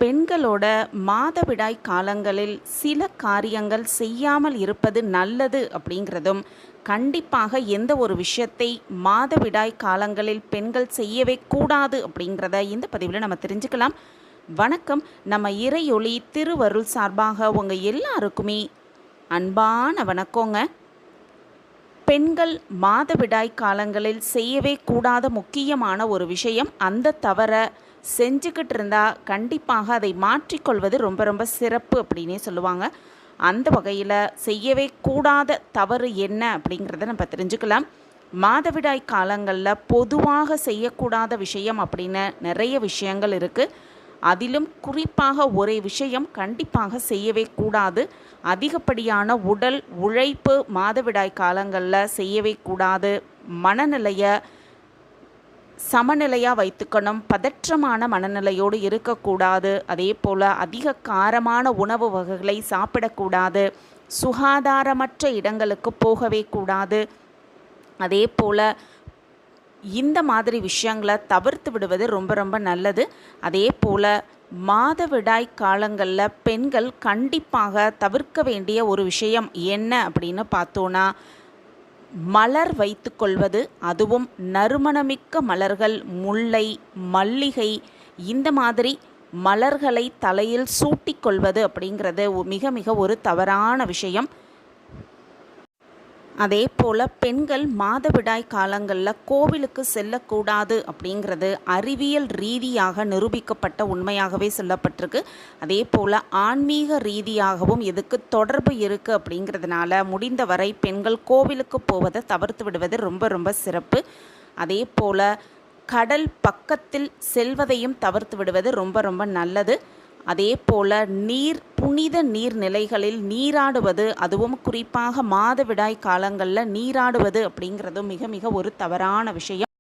பெண்களோட மாதவிடாய் காலங்களில் சில காரியங்கள் செய்யாமல் இருப்பது நல்லது அப்படிங்கிறதும், கண்டிப்பாக எந்த ஒரு விஷயத்தை மாதவிடாய் காலங்களில் பெண்கள் செய்யவே கூடாது அப்படிங்கிறத இந்த பதிவில் நம்ம தெரிஞ்சுக்கலாம். வணக்கம். நம்ம இறையொளி திருவருள் சார்பாக உங்கள் எல்லாருக்குமே அன்பான வணக்கங்க. பெண்கள் மாதவிடாய் காலங்களில் செய்யவே கூடாத முக்கியமான ஒரு விஷயம், அந்த தவற செஞ்சுக்கிட்டு இருந்தால் கண்டிப்பாக அதை மாற்றிக்கொள்வது ரொம்ப ரொம்ப சிறப்பு அப்படின்னே சொல்லுவாங்க. அந்த வகையில் செய்யவே கூடாத தவறு என்ன அப்படிங்கிறத நம்ம தெரிஞ்சுக்கலாம். மாதவிடாய் காலங்களில் பொதுவாக செய்யக்கூடாத விஷயம் அப்படின்னு நிறைய விஷயங்கள் இருக்குது. அதிலும் குறிப்பாக ஒரே விஷயம் கண்டிப்பாக செய்யவே கூடாது. அதிகப்படியான உடல் உழைப்பு மாதவிடாய் காலங்களில் செய்யவே கூடாது. மனநிலையை சமநிலையாக வைத்துக்கணும். பதற்றமான மனநிலையோடு இருக்கக்கூடாது. அதே போல் அதிக காரமான உணவு வகைகளை சாப்பிடக்கூடாது. சுகாதாரமற்ற இடங்களுக்கு போகவே கூடாது. அதே போல் இந்த மாதிரி விஷயங்களை தவிர்த்து விடுவது ரொம்ப ரொம்ப நல்லது. அதே போல் மாதவிடாய் காலங்களில் பெண்கள் கண்டிப்பாக தவிர்க்க வேண்டிய ஒரு விஷயம் என்ன அப்படின்னு பார்த்தோன்னா, மலர் வைத்து கொள்வது. அதுவும் நறுமணமிக்க மலர்கள், முல்லை, மல்லிகை, இந்த மாதிரி மலர்களை தலையில் சூட்டிக்கொள்வது அப்படிங்கிறது மிக மிக ஒரு தவறான விஷயம். அதே போல் பெண்கள் மாதவிடாய் காலங்களில் கோவிலுக்கு செல்லக்கூடாது அப்படிங்கிறது அறிவியல் ரீதியாக நிரூபிக்கப்பட்ட உண்மையாகவே சொல்லப்பட்டிருக்கு. அதே போல் ஆன்மீக ரீதியாகவும் இதுக்கு தொடர்பு இருக்குது. அப்படிங்கிறதுனால முடிந்தவரை பெண்கள் கோவிலுக்கு போவதை தவிர்த்து விடுவது ரொம்ப ரொம்ப சிறப்பு. அதே போல் கடல் பக்கத்தில் செல்வதையும் தவிர்த்து விடுவது ரொம்ப ரொம்ப நல்லது. அதே போல் புனித நீர்நிலைகளில் நீராடுவது, அதுவும் குறிப்பாக மாதவிடாய் காலங்களில் நீராடுவது அப்படிங்கிறதும் மிக மிக ஒரு தவறான விஷயம்.